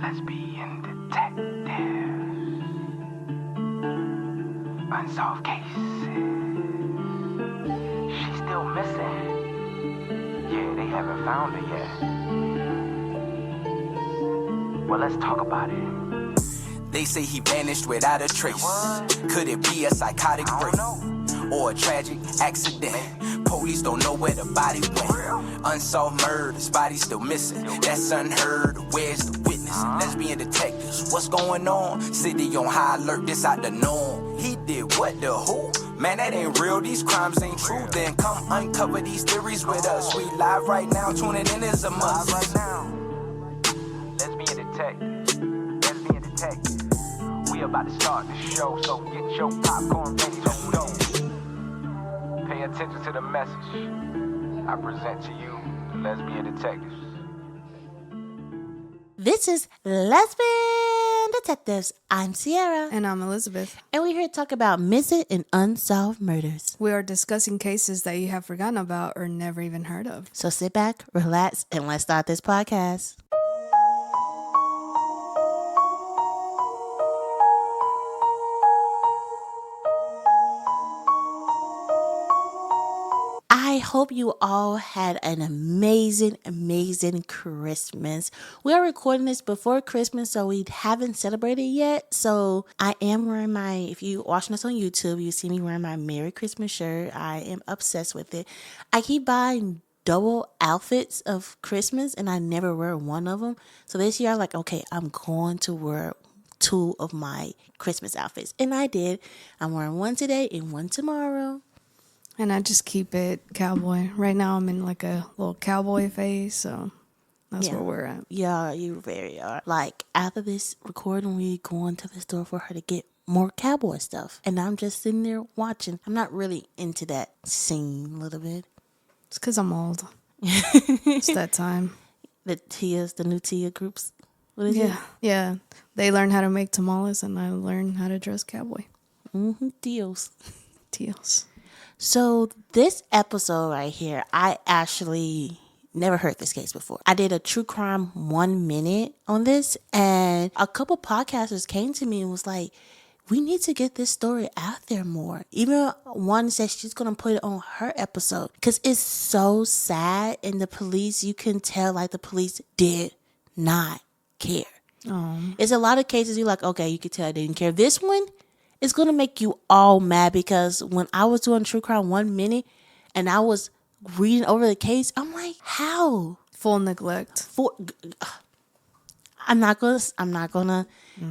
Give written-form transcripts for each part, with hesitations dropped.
Lesbian detectives. Unsolved cases. She's still missing. Yeah, they haven't found her yet. Well, let's talk about it. They say he vanished without a trace. Could it be a psychotic break or a tragic accident? Police don't know where the body went. Unsolved murders, body still missing. That's unheard. Where's the witness? Lesbian detectives, what's going on? City on high alert, this out the norm. He did what, the who? Man, that ain't real, these crimes ain't true. Then come uncover these theories with us. We live right now, tuning in is a must. Right now, lesbian detective. We about to start the show, so get your popcorn ready to go. Pay attention to the message I present to you, the lesbian detectives. This is Lesbian Detectives. I'm Sierra. And I'm Elizabeth. And we're here to talk about missing and unsolved murders. We are discussing cases that you have forgotten about or never even heard of. So sit back, relax, and let's start this podcast. I hope you all had an amazing Christmas. We are recording this before Christmas, so we haven't celebrated yet. So I am wearing if you watching us on YouTube, you see me wearing my Merry Christmas shirt. I am obsessed with it. I keep buying double outfits of Christmas and I never wear one of them. So this year I'm like, okay, I'm going to wear two of my Christmas outfits. And I did. I'm wearing one today and one tomorrow. And I just keep it cowboy. Right now I'm in like a little cowboy phase, so that's where we're at. Yeah, you very are. Like after this recording, we going to the store for her to get more cowboy stuff. And I'm just sitting there watching. I'm not really into that scene a little bit. It's because I'm old. It's that time. The new Tia groups. What is it? Yeah. They learn how to make tamales and I learn how to dress cowboy. Tios. So this episode right here, I actually never heard this case before. I did a true crime 1 minute on this, and a couple podcasters came to me and was like, we need to get this story out there more. Even one said she's going to put it on her episode because it's so sad, and the police, you can tell like the police did not care. It's a lot of cases you're like, okay, you can tell they didn't care. This one, it's going to make you all mad because when I was doing True Crime 1 minute and I was reading over the case, I'm like, how? full neglect. I'm not gonna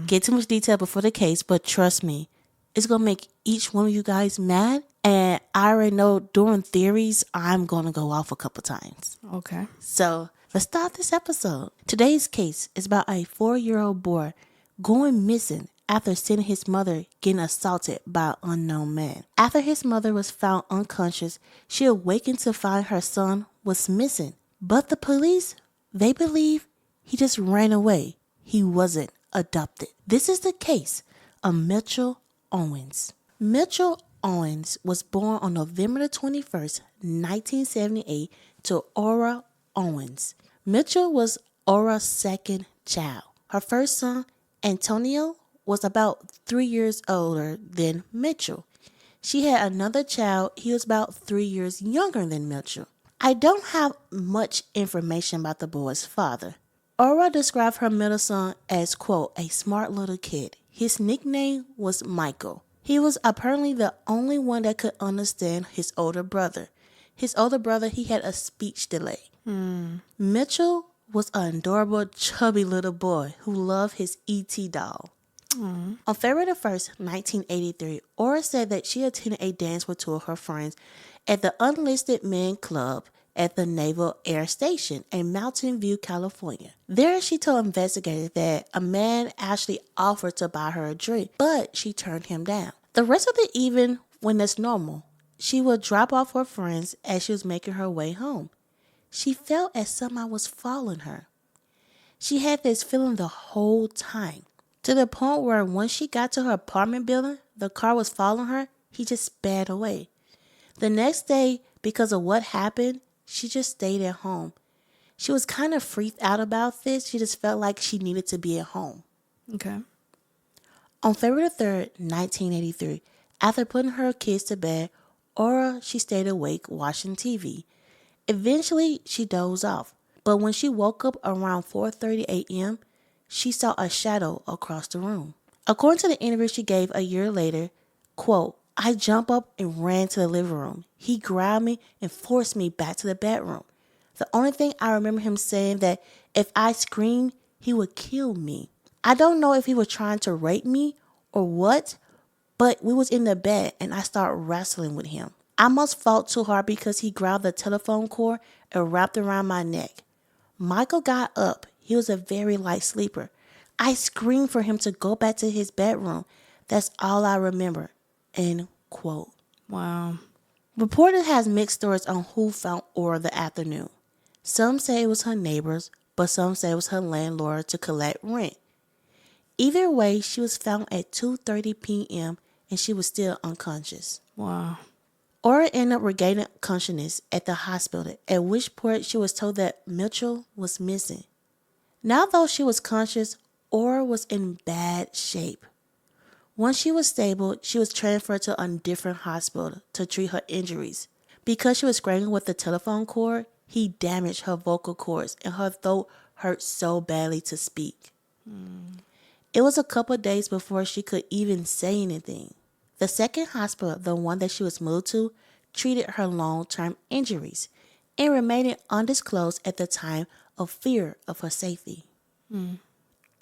get too much detail before the case, but trust me, it's going to make each one of you guys mad. And I already know during theories, I'm going to go off a couple times. Okay. So let's start this episode. Today's case is about a 4-year-old boy going missing after seeing his mother getting assaulted by an unknown man. After his mother was found unconscious, she awakened to find her son was missing. But the police, they believe he just ran away. He wasn't adopted. This is the case of Mitchell Owens. Mitchell Owens was born on November the 21st, 1978 to Aura Owens. Mitchell was Aura's second child. Her first son, Antonio, was about 3 years older than Mitchell. She had another child. He was about 3 years younger than Mitchell. I don't have much information about the boy's father. Aura described her middle son as, quote, a smart little kid. His nickname was Michael. He was apparently the only one that could understand his older brother. His older brother, he had a speech delay. Mitchell was an adorable, chubby little boy who loved his E.T. doll. On February 1st, 1983, Aura said that she attended a dance with two of her friends at the Unlisted Men Club at the Naval Air Station in Mountain View, California. There, she told investigators that a man actually offered to buy her a drink, but she turned him down. The rest of the evening, when it's normal, she would drop off her friends as she was making her way home. She felt as somebody was following her. She had this feeling the whole time, to the point where once she got to her apartment building, the car was following her, he just sped away. The next day, because of what happened, she just stayed at home. She was kind of freaked out about this. She just felt like she needed to be at home. Okay. On February 3rd, 1983, after putting her kids to bed, Aura, she stayed awake watching TV. Eventually, she dozed off. But when she woke up around 4:30 a.m., she saw a shadow across the room. According to the interview she gave a year later, quote, I jumped up and ran to the living room. He grabbed me and forced me back to the bedroom. The only thing I remember him saying that if I screamed, he would kill me. I don't know if he was trying to rape me or what, but we was in the bed and I started wrestling with him. I must fought too hard because he grabbed the telephone cord and wrapped around my neck. Michael got up. He was a very light sleeper. I screamed for him to go back to his bedroom. That's all I remember. End quote. Wow. Reporter has mixed stories on who found Aura the afternoon. Some say it was her neighbors, but some say it was her landlord to collect rent. Either way, she was found at 2:30 p.m. and she was still unconscious. Wow. Aura ended up regaining consciousness at the hospital, at which point she was told that Mitchell was missing. Now, though she was conscious, Aura was in bad shape. Once she was stable, she was transferred to a different hospital to treat her injuries. Because she was strangling with the telephone cord, he damaged her vocal cords and her throat hurt so badly to speak. It was a couple days before she could even say anything. The second hospital, the one that she was moved to, treated her long-term injuries and remained undisclosed at the time of fear of her safety.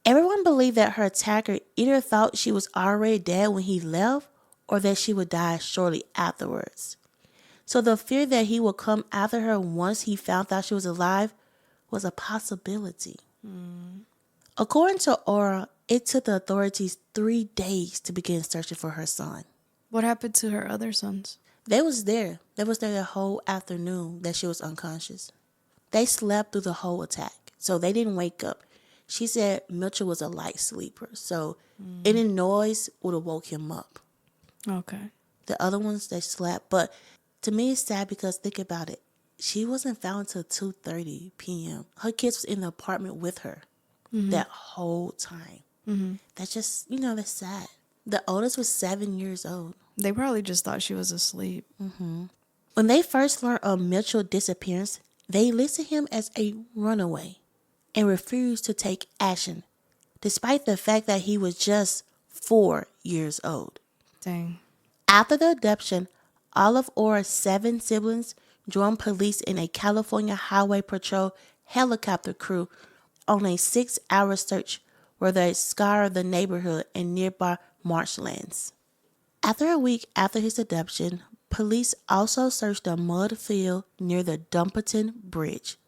Everyone believed that her attacker either thought she was already dead when he left or that she would die shortly afterwards. So the fear that he would come after her once he found out she was alive was a possibility. According to Aura, it took the authorities 3 days to begin searching for her son. What happened to her other sons? They was there. They was there the whole afternoon that she was unconscious. They slept through the whole attack, so they didn't wake up. She said Mitchell was a light sleeper, so any noise would have woke him up. Okay. The other ones, they slept. But to me, it's sad because think about it. She wasn't found until 2:30 p.m. Her kids was in the apartment with her that whole time. That's just, that's sad. The oldest was 7 years old. They probably just thought she was asleep. When they first learned of Mitchell's disappearance, they listed him as a runaway and refused to take action, despite the fact that he was just 4 years old. Dang. After the abduction, all of Aura's 7 siblings joined police in a California Highway Patrol helicopter crew on a 6-hour search where they scoured the neighborhood and nearby marshlands. After a week after his abduction, police also searched a mud field near the Dumbarton Bridge.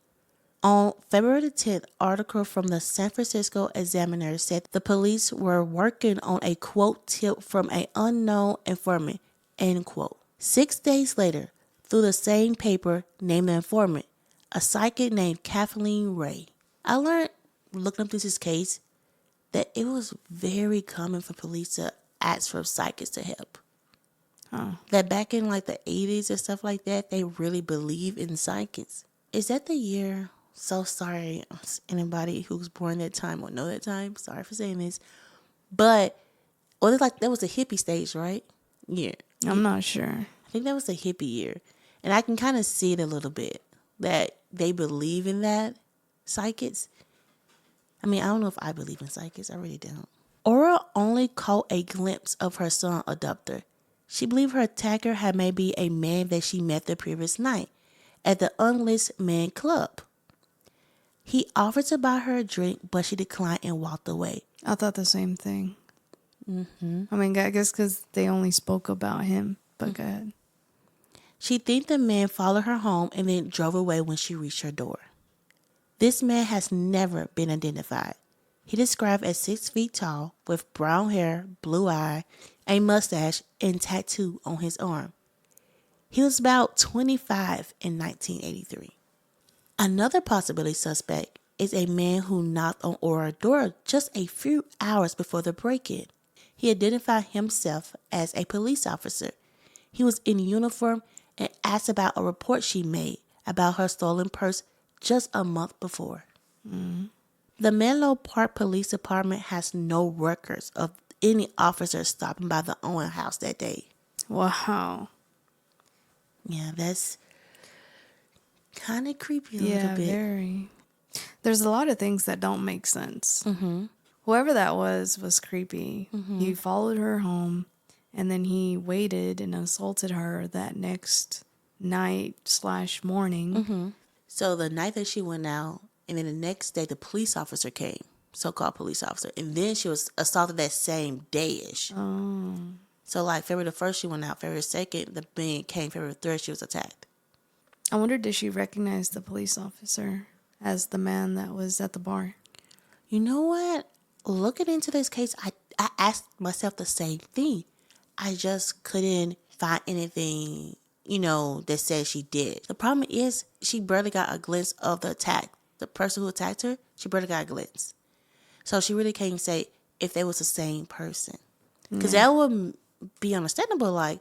On February 10th, article from the San Francisco Examiner said the police were working on a quote tip from an unknown informant, end quote. 6 days later, through the same paper named the informant, a psychic named Kathleen Ray. I learned, looking up this case, that it was very common for police to ask for psychics to help. That back in like the 80s and stuff like that, they really believe in psychics. Is that the year? So sorry, anybody who's born that time or know that time. Sorry for saying this. But, that was the hippie stage, right? Yeah. I'm not sure. I think that was the hippie year. And I can kind of see it a little bit, that they believe in that, psychics. I mean, I don't know if I believe in psychics. I really don't. Aura only caught a glimpse of her son abductor. She believed her attacker had maybe a man that she met the previous night at the Unlisted Men Club. He offered to buy her a drink, but she declined and walked away. I thought the same thing. I mean, I guess because they only spoke about him, but go ahead. She think the man followed her home and then drove away when she reached her door. This man has never been identified. He described as 6 feet tall, with brown hair, blue eye, a mustache, and tattoo on his arm. He was about 25 in 1983. Another possibility suspect is a man who knocked on Aura's door just a few hours before the break-in. He identified himself as a police officer. He was in uniform and asked about a report she made about her stolen purse just a month before. The Menlo Park Police Department has no records of any officers stopping by the Owen house that day. Wow. Yeah, that's kind of creepy a Yeah, little bit. very. There's a lot of things that don't make sense. Whoever that was creepy. He followed her home, and then he waited and assaulted her that next night/morning. So the night that she went out, and then the next day the police officer came, so-called police officer, and then she was assaulted that same day-ish. So like February the 1st she went out, February 2nd the man came, February 3rd she was attacked. I wonder, did she recognize the police officer as the man that was at the bar? You know what? Looking into this case, I asked myself the same thing. I just couldn't find anything, that said she did. The problem is she barely got a glimpse of the attack. The person who attacked her, she barely got a glimpse. So she really can't say if they was the same person. Because that would be understandable. Like,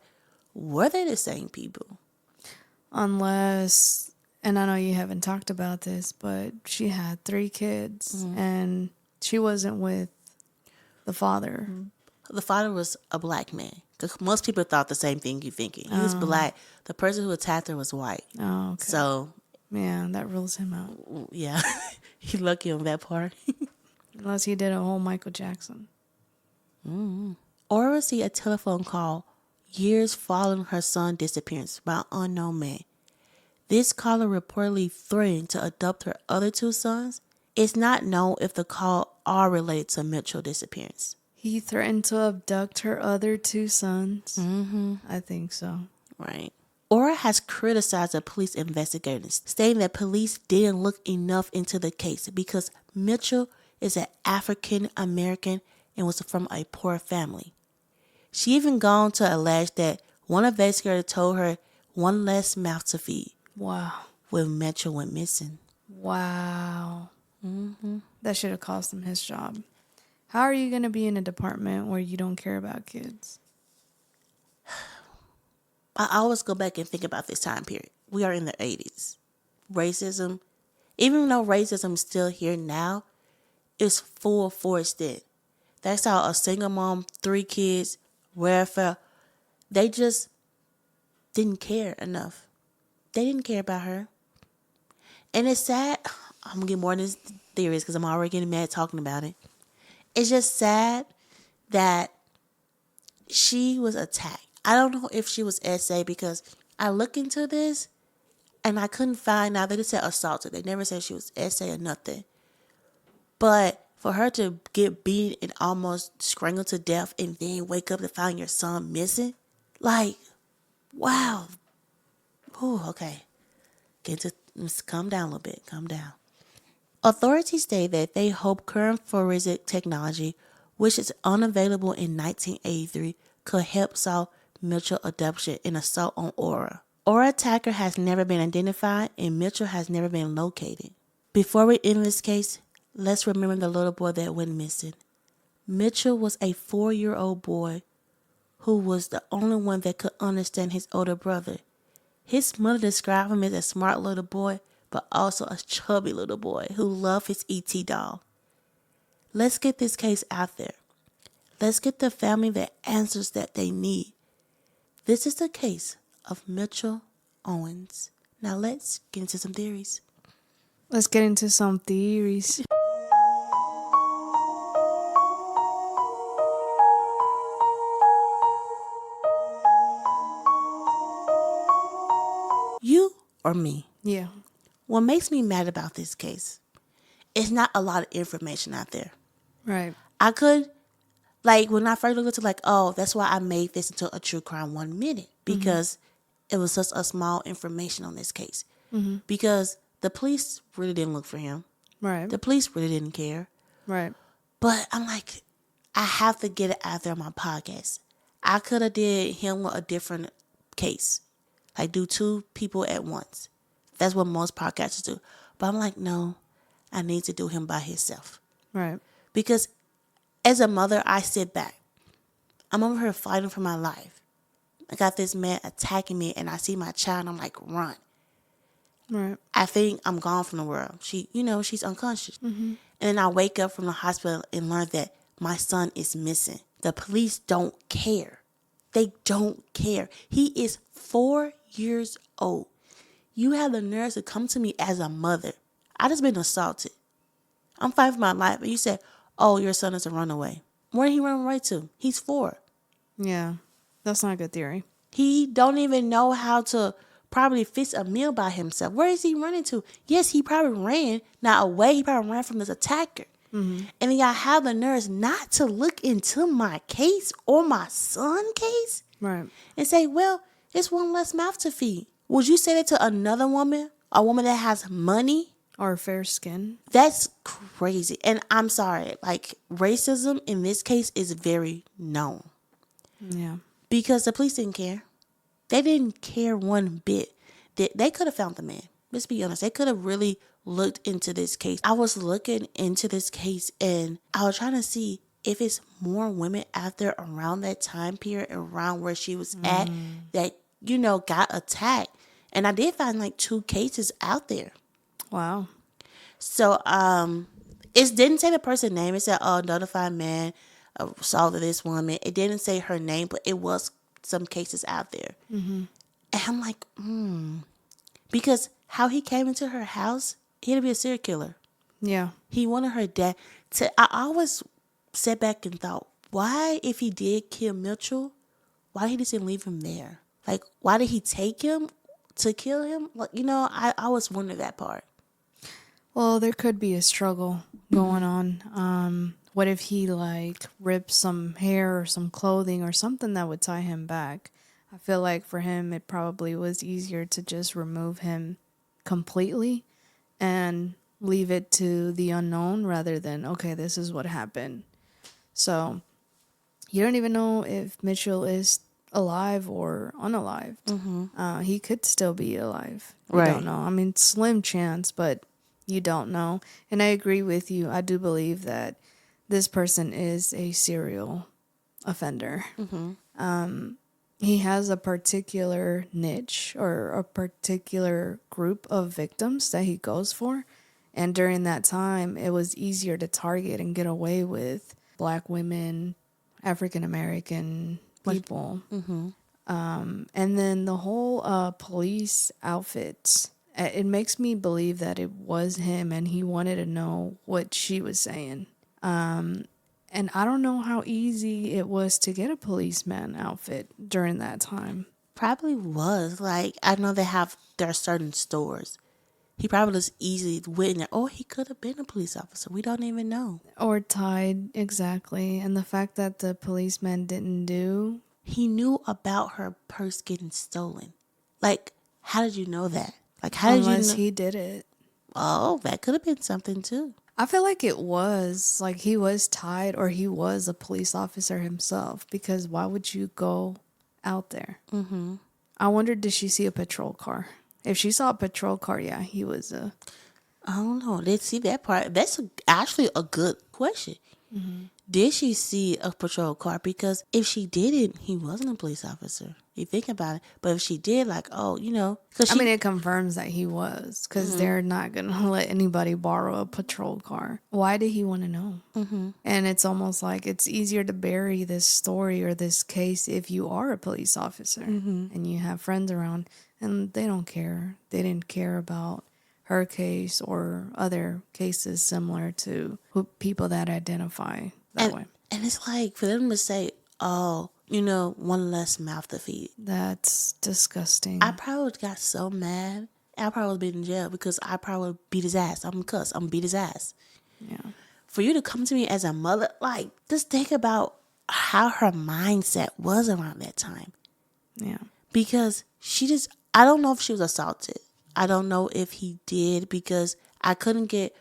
were they the same people? Unless, and I know you haven't talked about this, but she had 3 kids and she wasn't with the father. The father was a black man. Because most people thought the same thing you're thinking. He was black. The person who attacked her was white. Oh, okay. So, yeah, that rules him out. yeah, he lucky on that part. Unless he did a whole Michael Jackson. Or received a telephone call years following her son's disappearance by an unknown man. This caller reportedly threatened to adopt her other 2 sons. It's not known if the call are related to Mitchell's disappearance. He threatened to abduct her other 2 sons. I think so. Right. Ora has criticized the police investigators, stating that police didn't look enough into the case because Mitchell is an African American and was from a poor family. She even gone to allege that one investigator told her one less mouth to feed. Wow. When Mitchell went missing. Wow. That should have cost him his job. How are you going to be in a department where you don't care about kids? I always go back and think about this time period. We are in the 80s. Racism, even though racism is still here now, is full force then. That's how a single mom, 3 kids, welfare, they just didn't care enough. They didn't care about her. And it's sad. I'm going to get more into this theories because I'm already getting mad talking about it. It's just sad that she was attacked. I don't know if she was SA because I look into this and I couldn't find out. They just said assaulted. They never said she was SA or nothing. But for her to get beat and almost strangled to death and then wake up to find your son missing, like, wow. Ooh, okay. Calm down a little bit. Calm down. Authorities say that they hope current forensic technology, which is unavailable in 1983, could help solve Mitchell abduction and assault on Ora. Ora attacker has never been identified and Mitchell has never been located. Before we end this case, let's remember the little boy that went missing. Mitchell was a 4-year-old boy who was the only one that could understand his older brother. His mother described him as a smart little boy, but also a chubby little boy who loved his E.T. doll. Let's get this case out there. Let's get the family the answers that they need. This is the case of Mitchell Owens. Now let's get into some theories. Let's get into some theories. You or me? Yeah. What makes me mad about this case is not a lot of information out there. Right. I could, like, when I first looked into, like, oh, that's why I made this into a true crime 1 minute. Because it was such a small information on this case. Because the police really didn't look for him. Right. The police really didn't care. Right. But I'm like, I have to get it out there on my podcast. I could have did him with a different case. Like, do 2 people at once. That's what most podcasters do. But I'm like, no, I need to do him by himself. Right. Because as a mother, I sit back. I'm over here fighting for my life. I got this man attacking me and I see my child and I'm like, run. Right. I think I'm gone from the world. She's unconscious. And then I wake up from the hospital and learn that my son is missing. The police don't care. They don't care. He is 4 years old. You have the nerve to come to me as a mother. I just been assaulted. I'm fighting for my life. And you said, oh, your son is a runaway. Where did he run away to? He's 4. Yeah. That's not a good theory. He don't even know how to probably fix a meal by himself. Where is he running to? Yes, he probably ran, not away. He probably ran from this attacker. And then y'all have the nerves not to look into my case or my son's case. Right. And say, well, it's one less mouth to feed. Would you say that to another woman? A woman that has money? Or fair skin. That's crazy. And I'm sorry, like racism in this case is very known. Yeah. Because the police didn't care. They didn't care one bit. They could have found the man. Let's be honest. They could have really looked into this case. I was looking into this case and I was trying to see if it's more women out there around that time period, around where she was at, that, got attacked. And I did find like 2 cases out there. Wow. So it didn't say the person's name. It said, notified man assaulted this woman. It didn't say her name, but it was some cases out there. And I'm like, because how he came into her house, he had to be a serial killer. Yeah. He wanted her dad to. I always sat back and thought, why, if he did kill Mitchell, why he didn't leave him there? Like, why did he take him to kill him? Like, I always wondered that part. Well, there could be a struggle going on. What if he ripped some hair or some clothing or something that would tie him back? I feel like for him, it probably was easier to just remove him completely and leave it to the unknown rather than, okay, this is what happened. So you don't even know if Mitchell is alive or unalived. He could still be alive. You Right. don't know. I mean, slim chance, but you don't know. And I agree with you. I do believe that this person is a serial offender. He has a particular niche or a particular group of victims that he goes for. And during that time, it was easier to target and get away with Black women, African American people. And then the whole police outfit, it makes me believe that it was him and he wanted to know what she was saying. And I don't know how easy it was to get a policeman outfit during that time. Probably was. Like, I know there are certain stores. He probably just easily went in there. Oh, he could have been a police officer. We don't even know. Or tied, exactly. And the fact that the policeman didn't do. He knew about her purse getting stolen. Like, how did you know that? Like, how did you know? Unless he did it. Oh, that could have been something too. I feel like it was. Like, he was tied or he was a police officer himself. Because why would you go out there? I wonder, did she see a patrol car? If she saw a patrol car, yeah, he was a... I don't know. Let's see that part. That's actually a good question. Did she see a patrol car? Because if she didn't, he wasn't a police officer. You think about it. But if she did, like, oh, because I mean, it confirms that he was. Because they're not going to let anybody borrow a patrol car. Why did he want to know? And it's almost like it's easier to bury this story or this case if you are a police officer and you have friends around and they don't care. They didn't care about her case or other cases similar to people that identify that way. And it's like for them to say, oh, one less mouth to feed. That's disgusting. I probably got so mad. I probably would be in jail because I probably would beat his ass. I'm gonna cuss. I'm gonna beat his ass. Yeah. For you to come to me as a mother, like, just think about how her mindset was around that time. Yeah. Because I don't know if she was assaulted. I don't know if he did because I couldn't get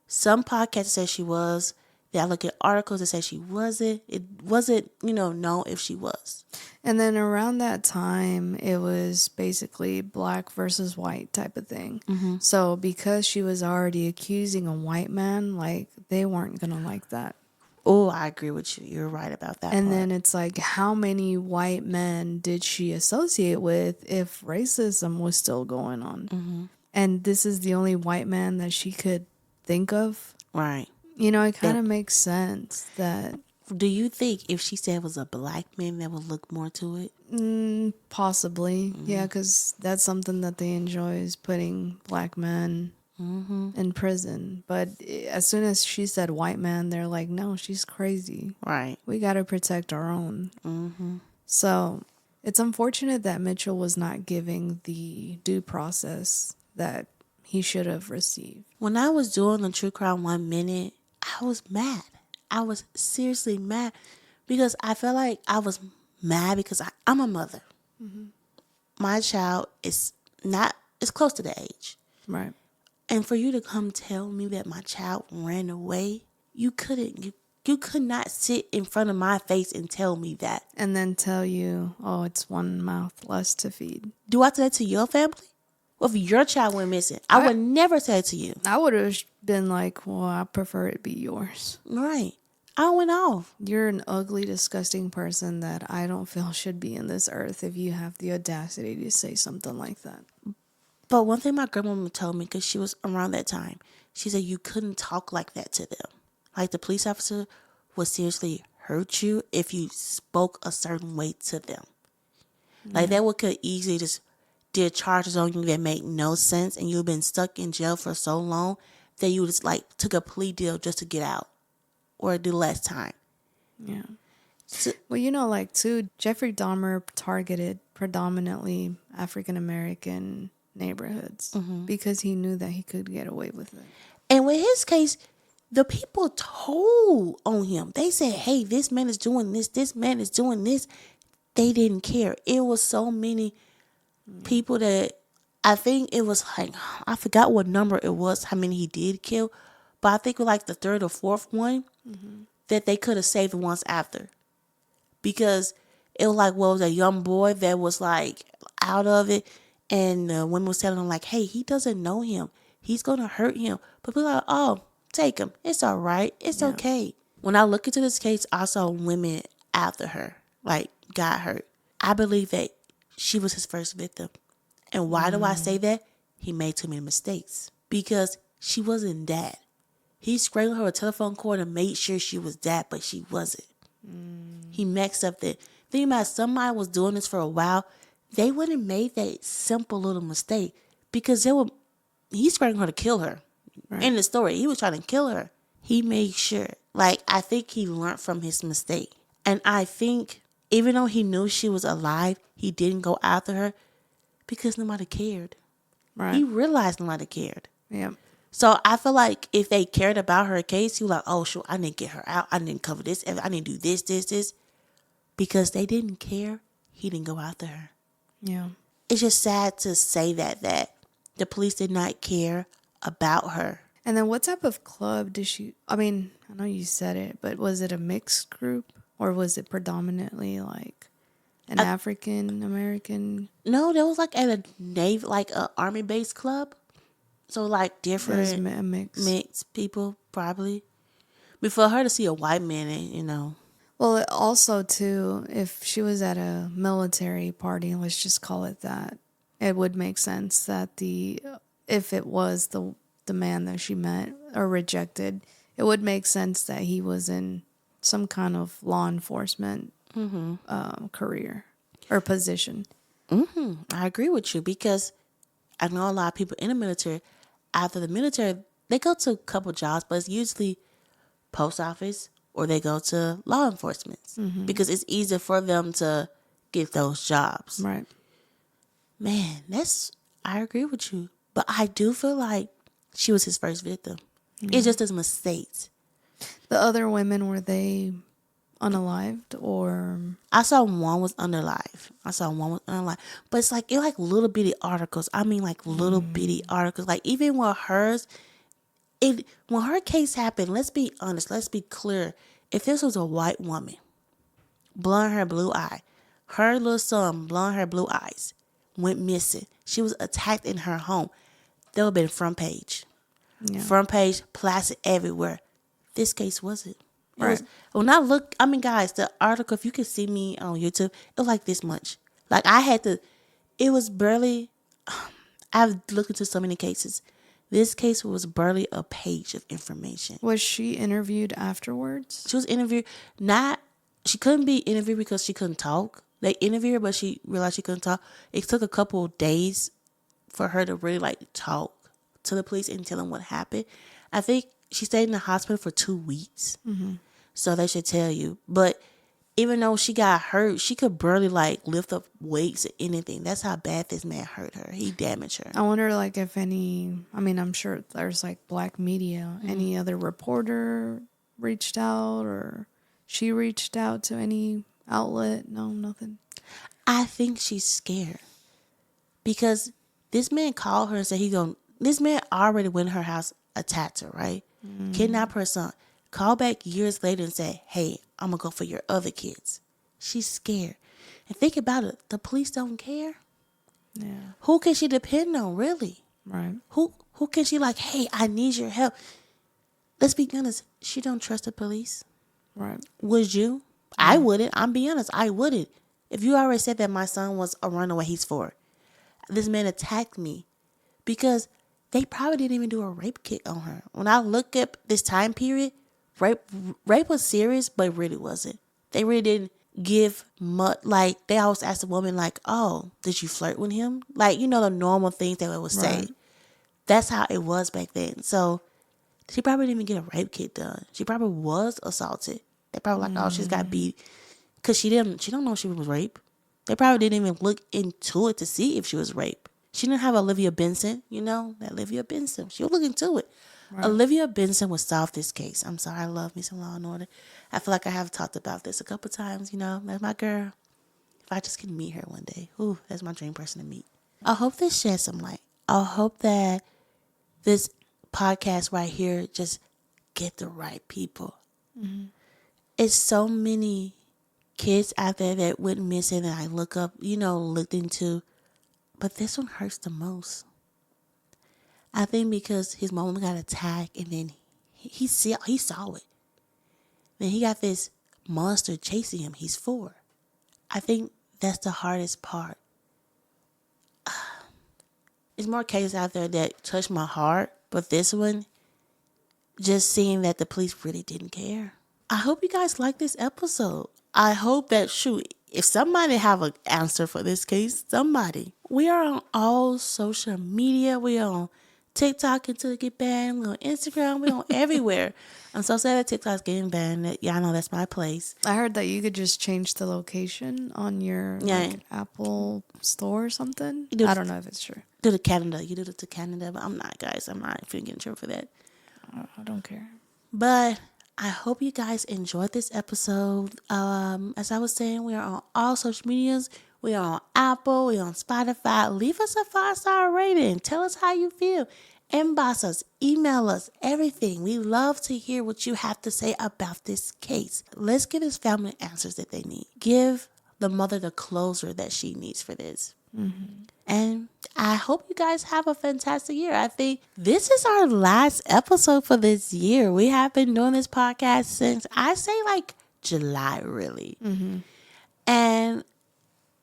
some podcasts that said she was. Then I look at articles that say she wasn't. It wasn't, known if she was. And then around that time, it was basically black versus white type of thing. So because she was already accusing a white man, like, they weren't going to like that. Oh, I agree with you. You're right about that. And part. then it's like, how many white men did she associate with if racism was still going on? and this is the only white man that she could think of. Right. You know, it kind of makes sense that... Do you think if she said it was a black man that would look more to it? Possibly. Yeah, because that's something that they enjoy is putting black men in prison. But as soon as she said white man, they're like, no, she's crazy. Right. We got to protect our own. So it's unfortunate that Mitchell was not giving the due process that he should have received. When I was doing the True Crime 1 Minute, I was mad. I was seriously mad because I felt like I was mad because I'm a mother. My child is close to the age. Right. And for you to come tell me that my child ran away, you couldn't. You could not sit in front of my face and tell me that. And then tell you, oh, it's one mouth less to feed. Do I tell that to your family? Well, if your child went missing, I would never say it to you. I would have been like, well, I prefer it be yours. Right. I went off. You're an ugly, disgusting person that I don't feel should be in this earth if you have the audacity to say something like that. But one thing my grandmama told me, because she was around that time, she said you couldn't talk like that to them. Like the police officer would seriously hurt you if you spoke a certain way to them. Like that could easily just did charges on you that make no sense, and you've been stuck in jail for so long that you just like took a plea deal just to get out or do less time. Yeah. Well, you know, like too, Jeffrey Dahmer targeted predominantly African American neighborhoods because he knew that he could get away with it. And with his case, the people told on him. They said, hey, this man is doing this man is doing this. They didn't care. It was so many people that I think it was like, I forgot what number it was, how many he did kill, but I think it was like the third or fourth one that they could have saved the ones after. Because it was like, well, it was a young boy that was like out of it, and the women was telling him like, hey, he doesn't know him. He's going to hurt him. But people are like, oh, take him. It's all right. It's okay. When I look into this case, I saw women after her, like, got hurt. I believe that she was his first victim. And why do I say that? He made too many mistakes. Because she wasn't that. He strangled her with a telephone cord and made sure she was that, but she wasn't. He messed up that. Think about it, somebody was doing this for a while, they wouldn't have made that simple little mistake. Because he strangled her to kill her. Right. In the story, he was trying to kill her. He made sure. Like, I think he learned from his mistake. And I think even though he knew she was alive, he didn't go after her because nobody cared. Right. He realized nobody cared. Yeah. So I feel like if they cared about her case, he was like, oh, sure, I didn't get her out. I didn't cover this. I didn't do this. Because they didn't care, he didn't go after her. Yeah. It's just sad to say that the police did not care about her. And then what type of club did she... I mean, I know you said it, but was it a mixed group? Or was it predominantly like an African American? No, that was like at a Navy, like a Army-based club. So like different mixed people, probably. Before her to see a white man, you know. Well, also too, if she was at a military party, let's just call it that, it would make sense that if it was the man that she met or rejected, it would make sense that he was in some kind of law enforcement career or position. I agree with you because I know a lot of people in the military, after the military, they go to a couple jobs, but it's usually post office or they go to law enforcement because it's easier for them to get those jobs. Right. Man, I agree with you. But I do feel like she was his first victim. It's just his mistakes. The other women, were they unalived or? I saw one was unalive. But it's like, little bitty articles. I mean, like little bitty articles. Like even with hers, when her case happened, let's be honest, let's be clear. If this was a white woman, blonde hair, blue eye, her little son, blonde hair, blue eyes, went missing. She was attacked in her home. That would have been front page. Yeah. Front page, plastered everywhere. This case wasn't. Right. When I look, I mean, guys, the article, if you could see me on YouTube, it was like this much. Like I had to, it was barely, I've looked into so many cases. This case was barely a page of information. Was she interviewed afterwards? She was interviewed. She couldn't be interviewed because she couldn't talk. They interviewed her, but she realized she couldn't talk. It took a couple of days for her to really like talk to the police and tell them what happened. I think she stayed in the hospital for 2 weeks. Mm-hmm. So they should tell you. But even though she got hurt, she could barely like lift up weights or anything. That's how bad this man hurt her. He damaged her. I wonder like if any, I mean, I'm sure there's like black media, any other reporter reached out or she reached out to any outlet. No, nothing. I think she's scared because this man called her and said this man already went in her house, attacked her, right? Kidnapped her son. Called back years later and said, hey, I'm going to go for your other kids. She's scared. And think about it. The police don't care. Yeah. Who can she depend on, really? Right. Who can she like, hey, I need your help? Let's be honest. She don't trust the police. Right. Would you? I wouldn't. I'm being honest. I wouldn't. If you already said that my son was a runaway, he's 4. This man attacked me because they probably didn't even do a rape kit on her. When I look up this time period, rape was serious, but it really wasn't. They really didn't give much. Like, they always ask the woman, like, oh, did you flirt with him? Like, you know, the normal things they would say. Right. That's how it was back then. So she probably didn't even get a rape kit done. She probably was assaulted. They probably like, oh, she's got beat. Because she don't know she was raped. They probably didn't even look into it to see if she was raped. She didn't have Olivia Benson, you know, that Olivia Benson. She would look into it. Right. Olivia Benson would solve this case. I'm sorry, I love me some Law and Order. I feel like I have talked about this a couple times, you know. That's my girl. If I just can meet her one day, ooh, that's my dream person to meet. I hope this sheds some light. I hope that this podcast right here just get the right people. Mm-hmm. It's so many kids out there that went missing and I looked into, but this one hurts the most. I think because his mom got attacked and then he saw it. Then he got this monster chasing him. He's 4. I think that's the hardest part. There's more cases out there that touch my heart, but this one, just seeing that the police really didn't care. I hope you guys like this episode. I hope that, if somebody have an answer for this case, somebody. We are on all social media. We are on TikTok until it get banned. We're on Instagram. We're on everywhere. I'm so sad that TikTok's getting banned. Y'all know that's my place. I heard that you could just change the location on your Apple store or something. I don't know if it's true. Do to Canada. You do it to Canada, but I'm not, guys. I'm not finna get in trouble for that. I don't care. But I hope you guys enjoyed this episode. As I was saying, we are on all social medias. We are on Apple. We are on Spotify. Leave us a 5-star rating. Tell us how you feel. Inbox us. Email us. Everything. We love to hear what you have to say about this case. Let's give this family answers that they need. Give the mother the closure that she needs for this. Mm-hmm. And I hope you guys have a fantastic year. I think this is our last episode for this year. We have been doing this podcast since, I say, like July, really. Mm-hmm. And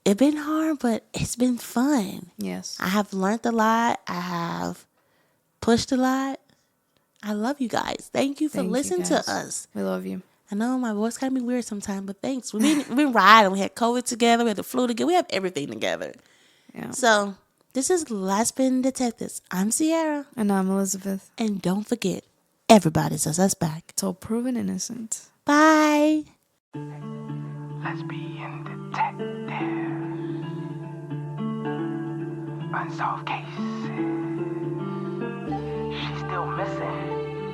it's been hard, but it's been fun. Yes. I have learned a lot. I have pushed a lot. I love you guys. Thank you for listening to us. We love you. I know my voice kind of be weird sometimes, but thanks. We've been riding. We had COVID together. We had the flu together. We have everything together. Yeah. So this is Last Been Detectives. I'm Sierra. And I'm Elizabeth. And don't forget, everybody's a suspect. Till proven innocent. Bye. Lesbian detective. Unsolved case.